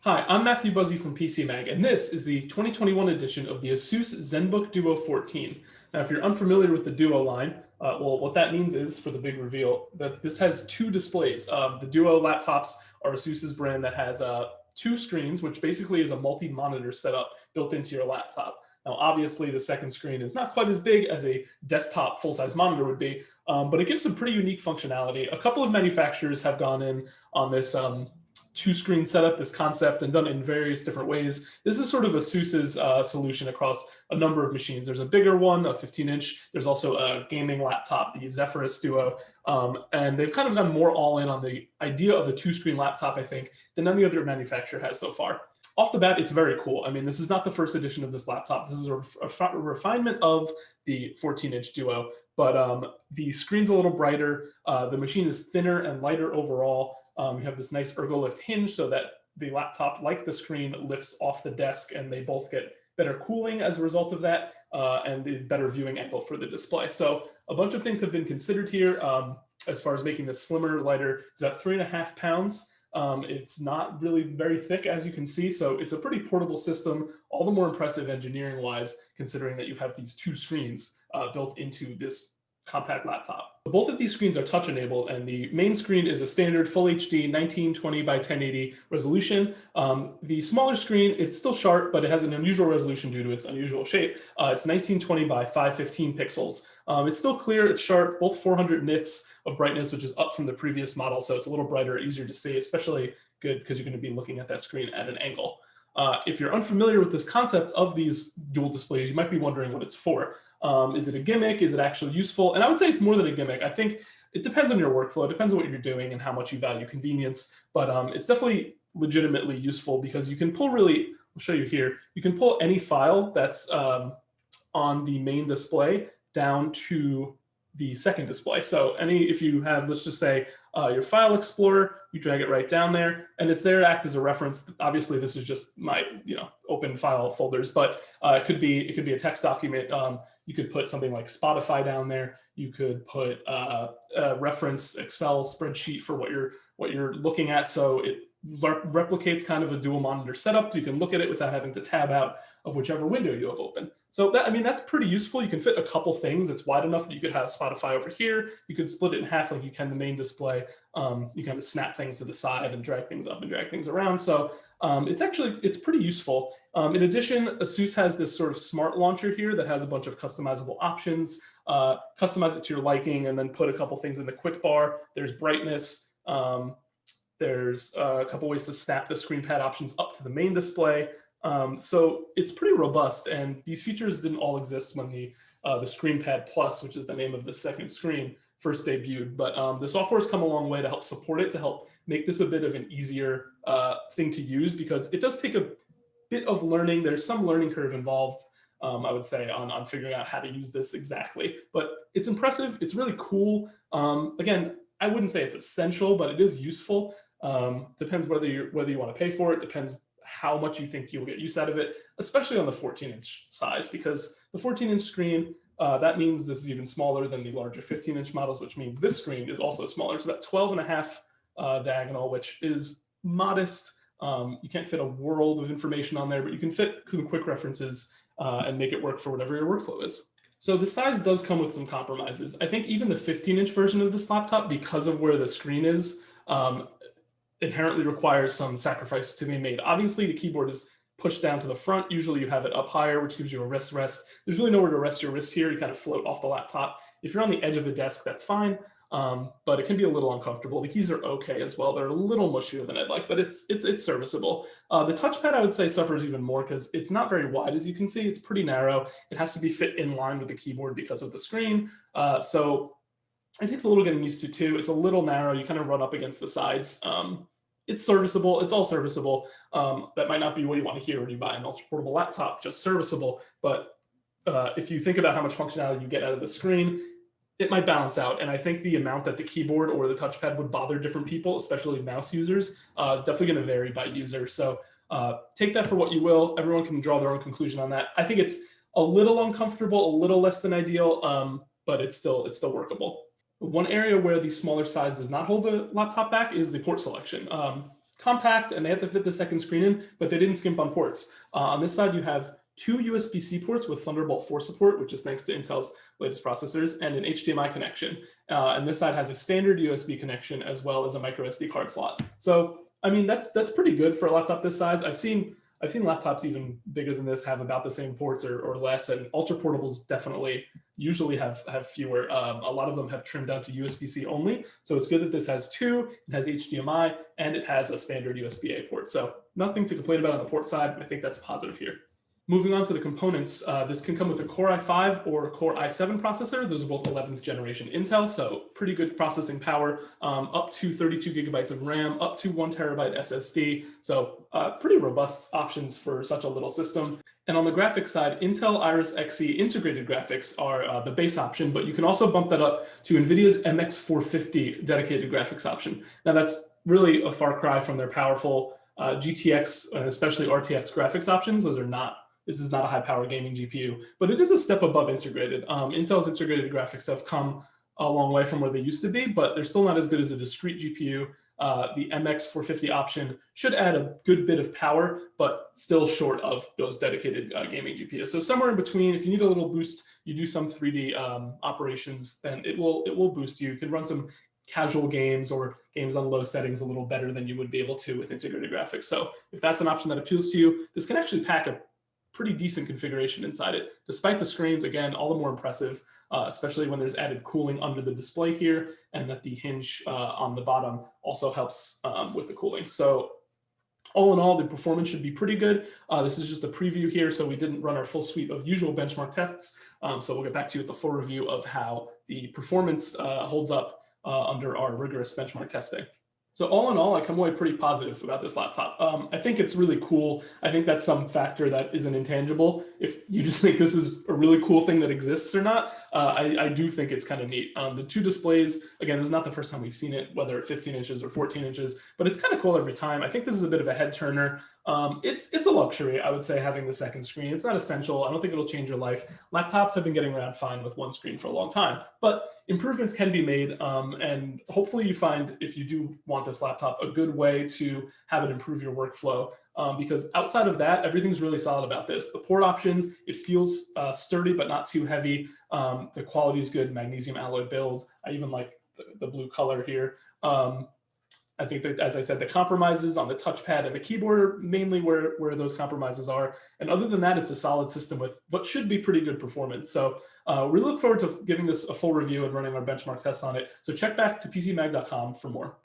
Hi, I'm Matthew Buzzy from PC Mag, and this is the 2021 edition of the Asus ZenBook Duo 14. Now, if you're unfamiliar with the Duo line, well, what that means is, for the big reveal, that this has two displays. The Duo laptops are Asus's brand that has two screens, which basically is a multi-monitor setup built into your laptop. Now, obviously, the second screen is not quite as big as a desktop full-size monitor would be, but it gives some pretty unique functionality. A couple of manufacturers have gone in on this two-screen setup, this concept, and done it in various different ways. This is sort of Asus's solution across a number of machines. There's a bigger one, a 15-inch. There's also a gaming laptop, the Zephyrus Duo, and they've kind of gone more all in on the idea of a two-screen laptop, I think, than any other manufacturer has so far. Off the bat, it's very cool. I mean, this is not the first edition of this laptop. This is a refinement of the 14-inch Duo, but the screen's a little brighter. The machine is thinner and lighter overall. You have this nice ergo-lift hinge so that the laptop, like the screen, lifts off the desk, and they both get better cooling as a result of that, and the better viewing angle for the display. So a bunch of things have been considered here as far as making this slimmer, lighter. It's about 3.5 pounds. It's not really very thick, as you can see, so it's a pretty portable system, all the more impressive engineering-wise, considering that you have these two screens built into this compact laptop. Both of these screens are touch-enabled, and the main screen is a standard Full HD 1920 by 1080 resolution. The smaller screen, it's still sharp, but it has an unusual resolution due to its unusual shape. It's 1920 by 515 pixels. It's still clear, it's sharp, both 400 nits of brightness, which is up from the previous model, so it's a little brighter, easier to see, especially good because you're going to be looking at that screen at an angle. If you're unfamiliar with this concept of these dual displays, you might be wondering what it's for. Is it a gimmick? Is it actually useful? And I would say it's more than a gimmick. I think it depends on your workflow. It depends on what you're doing and how much you value convenience. But it's definitely legitimately useful because you can pull really, I'll show you here, you can pull any file that's on the main display down to the second display. So if you have, let's just say, your file explorer, you drag it right down there, and it's there to act as a reference. Obviously, this is just my open file folders, but it could be a text document. You could put something like Spotify down there. You could put a reference Excel spreadsheet for what you're looking at. So it replicates kind of a dual monitor setup. You can look at it without having to tab out of whichever window you have open. So that's pretty useful. You can fit a couple things. It's wide enough that you could have Spotify over here. You could split it in half like you can the main display. You kind of snap things to the side and drag things up and drag things around. So it's pretty useful. In addition, Asus has this sort of smart launcher here that has a bunch of customizable options. Customize it to your liking and then put a couple things in the quick bar. There's brightness. There's a couple ways to snap the screen pad options up to the main display. So it's pretty robust, and these features didn't all exist when the Screen Pad Plus, which is the name of the second screen, first debuted. But the software has come a long way to help support it, to help make this a bit of an easier thing to use, because it does take a bit of learning. There's some learning curve involved, I would say, on figuring out how to use this exactly. But it's impressive. It's really cool. Again, I wouldn't say it's essential, but it is useful. Depends whether you want to pay for it. Depends how much you think you'll get use out of it, especially on the 14-inch size, because the 14-inch screen, that means this is even smaller than the larger 15-inch models, which means this screen is also smaller. It's about 12.5 diagonal, which is modest. You can't fit a world of information on there, but you can fit quick references and make it work for whatever your workflow is. So the size does come with some compromises. I think even the 15-inch version of this laptop, because of where the screen is, inherently requires some sacrifices to be made. Obviously, the keyboard is pushed down to the front. Usually you have it up higher, which gives you a wrist rest. There's really nowhere to rest your wrists here. You kind of float off the laptop. If you're on the edge of a desk, that's fine, but it can be a little uncomfortable. The keys are okay as well. They're a little mushier than I'd like, but it's serviceable. The touchpad, I would say, suffers even more because it's not very wide, as you can see. It's pretty narrow. It has to be fit in line with the keyboard because of the screen. So it takes a little getting used to too. It's a little narrow. You kind of run up against the sides. It's serviceable. It's all serviceable. That might not be what you want to hear when you buy an ultra-portable laptop, just serviceable. But if you think about how much functionality you get out of the screen, it might balance out. And I think the amount that the keyboard or the touchpad would bother different people, especially mouse users, is definitely going to vary by user. So take that for what you will. Everyone can draw their own conclusion on that. I think it's a little uncomfortable, a little less than ideal, but it's still workable. One area where the smaller size does not hold the laptop back is the port selection. compact and they have to fit the second screen in, but they didn't skimp on ports. On this side, you have 2 USB-C ports with Thunderbolt 4 support, which is thanks to Intel's latest processors, and an HDMI connection. And this side has a standard USB connection as well as a micro SD card slot. So, I mean, that's pretty good for a laptop this size. I've seen laptops even bigger than this have about the same ports or less, and ultra portables definitely usually have fewer. A lot of them have trimmed down to USB-C only. So it's good that this has 2, it has HDMI, and it has a standard USB-A port. So nothing to complain about on the port side. I think that's positive here. Moving on to the components, this can come with a Core i5 or a Core i7 processor. Those are both 11th generation Intel, so pretty good processing power, up to 32 gigabytes of RAM, up to 1 terabyte SSD. So pretty robust options for such a little system. And on the graphics side, Intel Iris Xe integrated graphics are the base option, but you can also bump that up to NVIDIA's MX450 dedicated graphics option. Now that's really a far cry from their powerful GTX and especially RTX graphics options. This is not a high-power gaming GPU, but it is a step above integrated. Intel's integrated graphics have come a long way from where they used to be, but they're still not as good as a discrete GPU. The MX450 option should add a good bit of power, but still short of those dedicated gaming GPUs. So somewhere in between, if you need a little boost, you do some 3D operations, then it will boost you. You can run some casual games or games on low settings a little better than you would be able to with integrated graphics. So if that's an option that appeals to you, this can actually pack a pretty decent configuration inside it. Despite the screens, again, all the more impressive, especially when there's added cooling under the display here, and that the hinge on the bottom also helps with the cooling. So all in all, the performance should be pretty good. This is just a preview here, so we didn't run our full suite of usual benchmark tests. So we'll get back to you with the full review of how the performance holds up under our rigorous benchmark testing. So all in all, I come away pretty positive about this laptop. I think it's really cool. I think that's some factor that is an intangible. If you just think this is a really cool thing that exists or not, I do think it's kind of neat. The 2 displays, again, this is not the first time we've seen it, whether 15 inches or 14 inches, but it's kind of cool every time. I think this is a bit of a head turner. It's a luxury, I would say, having the second screen. It's not essential. I don't think it'll change your life. Laptops have been getting around fine with one screen for a long time, but improvements can be made. And hopefully you find, if you do want this laptop, a good way to have it improve your workflow. Because outside of that, everything's really solid about this. The port options, it feels sturdy, but not too heavy. The quality is good, magnesium alloy build. I even like the blue color here. I think that, as I said, the compromises on the touchpad and the keyboard are mainly where those compromises are. And other than that, it's a solid system with what should be pretty good performance. So we look forward to giving this a full review and running our benchmark tests on it. So check back to pcmag.com for more.